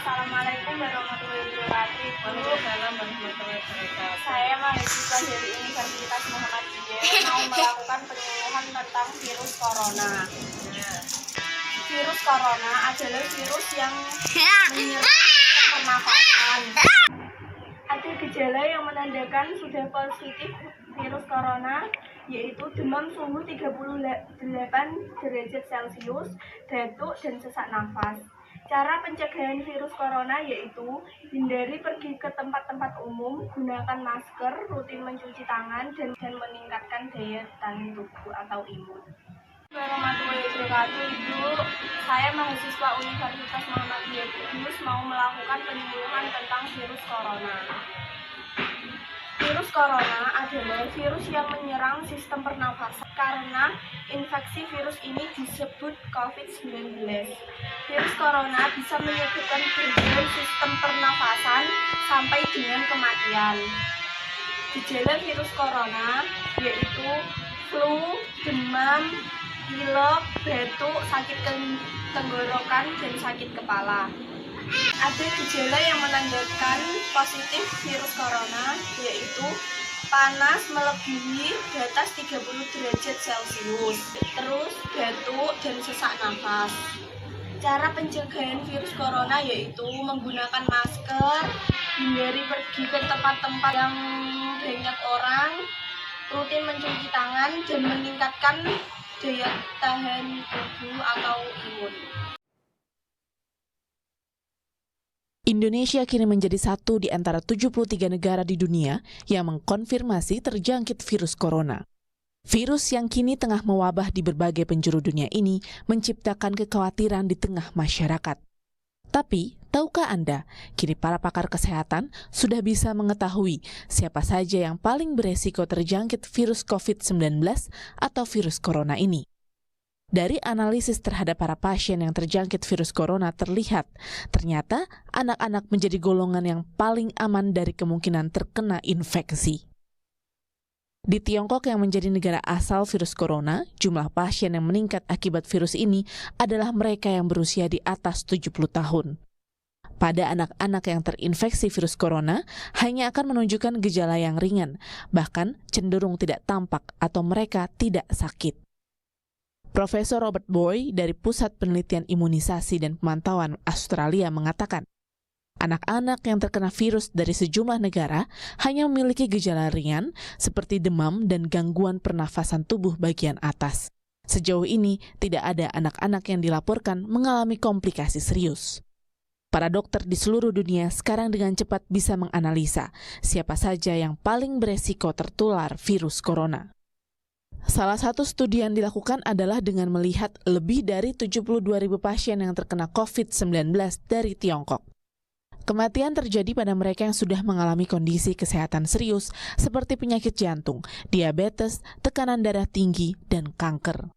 Assalamualaikum warahmatullahi wabarakatuh. Waalaikumsalam warahmatullahi wabarakatuh. Saya mahasiswa dari Universitas Muhammadiyah mau melakukan penyuluhan tentang virus corona. Virus corona adalah virus yang menyerang pernafasan. Ada gejala yang menandakan sudah positif virus corona, yaitu demam suhu 38 derajat Celcius, batuk, dan sesak nafas. Cara pencegahan virus corona yaitu hindari pergi ke tempat-tempat umum, gunakan masker, rutin mencuci tangan, dan meningkatkan daya tahan tubuh atau imun. Warahmatullahi wabarakatuh. Ibu, saya mahasiswa Universitas Muhammadiyah Kudus mau melakukan penyuluhan tentang virus corona. Virus corona adalah virus yang menyerang sistem pernafasan. Karena infeksi virus ini disebut COVID-19. Virus corona bisa menyebabkan gangguan sistem pernafasan sampai dengan kematian. Gejala virus corona yaitu flu, demam, pilek, batuk, sakit tenggorokan, dan sakit kepala. Ada gejala yang menandakan positif virus corona, yaitu panas melebihi di atas 30 derajat Celcius, terus batuk dan sesak nafas. Cara pencegahan virus corona yaitu menggunakan masker, hindari pergi ke tempat-tempat yang banyak orang, rutin mencuci tangan, dan meningkatkan daya tahan tubuh atau imun. Indonesia kini menjadi satu di antara 73 negara di dunia yang mengkonfirmasi terjangkit virus corona. Virus yang kini tengah mewabah di berbagai penjuru dunia ini menciptakan kekhawatiran di tengah masyarakat. Tapi, tahukah Anda, kini para pakar kesehatan sudah bisa mengetahui siapa saja yang paling beresiko terjangkit virus COVID-19 atau virus corona ini. Dari analisis terhadap para pasien yang terjangkit virus corona terlihat, ternyata anak-anak menjadi golongan yang paling aman dari kemungkinan terkena infeksi. Di Tiongkok yang menjadi negara asal virus corona, jumlah pasien yang meningkat akibat virus ini adalah mereka yang berusia di atas 70 tahun. Pada anak-anak yang terinfeksi virus corona, hanya akan menunjukkan gejala yang ringan, bahkan cenderung tidak tampak atau mereka tidak sakit. Profesor Robert Boy dari Pusat Penelitian Imunisasi dan Pemantauan Australia mengatakan, anak-anak yang terkena virus dari sejumlah negara hanya memiliki gejala ringan seperti demam dan gangguan pernafasan tubuh bagian atas. Sejauh ini, tidak ada anak-anak yang dilaporkan mengalami komplikasi serius. Para dokter di seluruh dunia sekarang dengan cepat bisa menganalisa siapa saja yang paling beresiko tertular virus corona. Salah satu studi yang dilakukan adalah dengan melihat lebih dari 72.000 pasien yang terkena COVID-19 dari Tiongkok. Kematian terjadi pada mereka yang sudah mengalami kondisi kesehatan serius seperti penyakit jantung, diabetes, tekanan darah tinggi, dan kanker.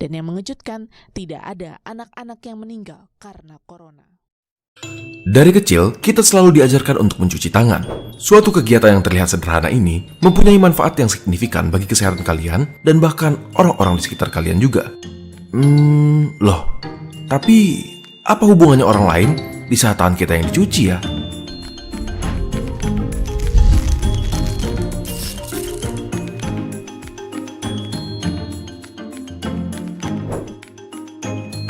Dan yang mengejutkan, tidak ada anak-anak yang meninggal karena corona. Dari kecil, kita selalu diajarkan untuk mencuci tangan. Suatu kegiatan yang terlihat sederhana ini mempunyai manfaat yang signifikan bagi kesehatan kalian dan bahkan orang-orang di sekitar kalian juga. Loh, tapi apa hubungannya orang lain di saat tangan kita yang dicuci ya?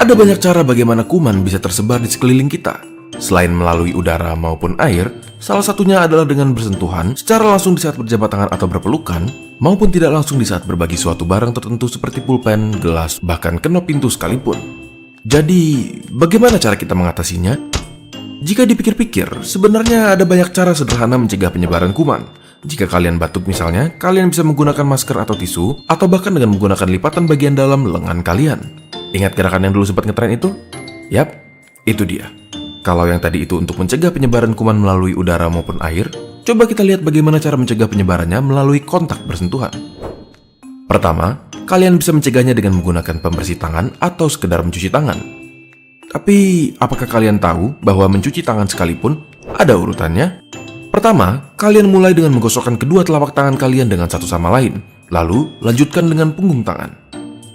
Ada banyak cara bagaimana kuman bisa tersebar di sekeliling kita. Selain melalui udara maupun air, salah satunya adalah dengan bersentuhan secara langsung di saat berjabat tangan atau berpelukan, maupun tidak langsung di saat berbagi suatu barang tertentu seperti pulpen, gelas, bahkan kenop pintu sekalipun. Jadi, bagaimana cara kita mengatasinya? Jika dipikir-pikir, sebenarnya ada banyak cara sederhana mencegah penyebaran kuman. Jika kalian batuk misalnya, kalian bisa menggunakan masker atau tisu, atau bahkan dengan menggunakan lipatan bagian dalam lengan kalian. Ingat gerakan yang dulu sempat ngetren itu? Yap, itu dia. Kalau yang tadi itu untuk mencegah penyebaran kuman melalui udara maupun air, coba kita lihat bagaimana cara mencegah penyebarannya melalui kontak bersentuhan. Pertama, kalian bisa mencegahnya dengan menggunakan pembersih tangan atau sekedar mencuci tangan. Tapi, apakah kalian tahu bahwa mencuci tangan sekalipun ada urutannya? Pertama, kalian mulai dengan menggosokkan kedua telapak tangan kalian dengan satu sama lain, lalu lanjutkan dengan punggung tangan.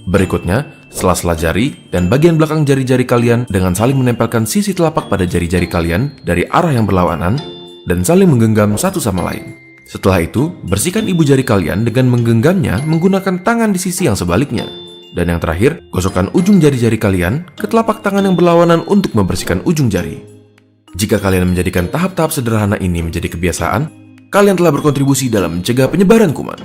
Berikutnya, sela-sela jari, dan bagian belakang jari-jari kalian dengan saling menempelkan sisi telapak pada jari-jari kalian dari arah yang berlawanan dan saling menggenggam satu sama lain. Setelah itu, bersihkan ibu jari kalian dengan menggenggamnya menggunakan tangan di sisi yang sebaliknya. Dan yang terakhir, gosokkan ujung jari-jari kalian ke telapak tangan yang berlawanan untuk membersihkan ujung jari. Jika kalian menjadikan tahap-tahap sederhana ini menjadi kebiasaan, kalian telah berkontribusi dalam mencegah penyebaran kuman.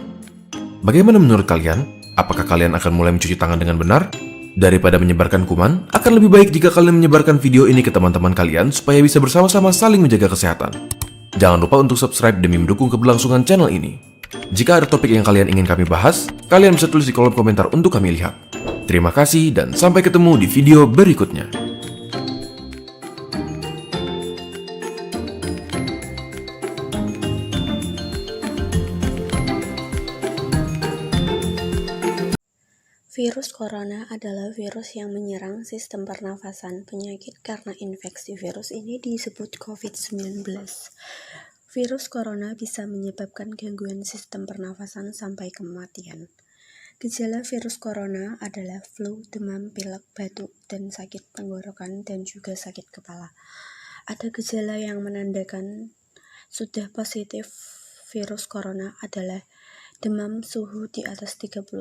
Bagaimana menurut kalian? Apakah kalian akan mulai mencuci tangan dengan benar? Daripada menyebarkan kuman, akan lebih baik jika kalian menyebarkan video ini ke teman-teman kalian supaya bisa bersama-sama saling menjaga kesehatan. Jangan lupa untuk subscribe demi mendukung keberlangsungan channel ini. Jika ada topik yang kalian ingin kami bahas, kalian bisa tulis di kolom komentar untuk kami lihat. Terima kasih dan sampai ketemu di video berikutnya. Virus corona adalah virus yang menyerang sistem pernafasan. Penyakit karena infeksi virus ini disebut COVID-19. Virus corona bisa menyebabkan gangguan sistem pernafasan sampai kematian. Gejala virus corona adalah flu, demam, pilek, batuk, dan sakit tenggorokan, dan juga sakit kepala. Ada gejala yang menandakan sudah positif virus corona adalah demam, suhu di atas 38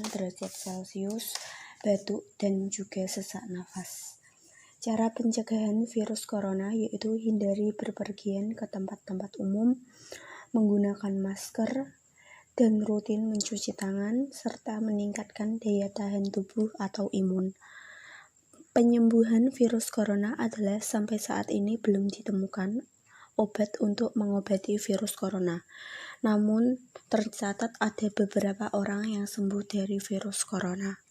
derajat Celcius, batuk, dan juga sesak nafas. Cara pencegahan virus corona yaitu hindari berpergian ke tempat-tempat umum, menggunakan masker, dan rutin mencuci tangan, serta meningkatkan daya tahan tubuh atau imun. Penyembuhan virus corona adalah sampai saat ini belum ditemukan obat untuk mengobati virus corona. Namun, tercatat ada beberapa orang yang sembuh dari virus corona.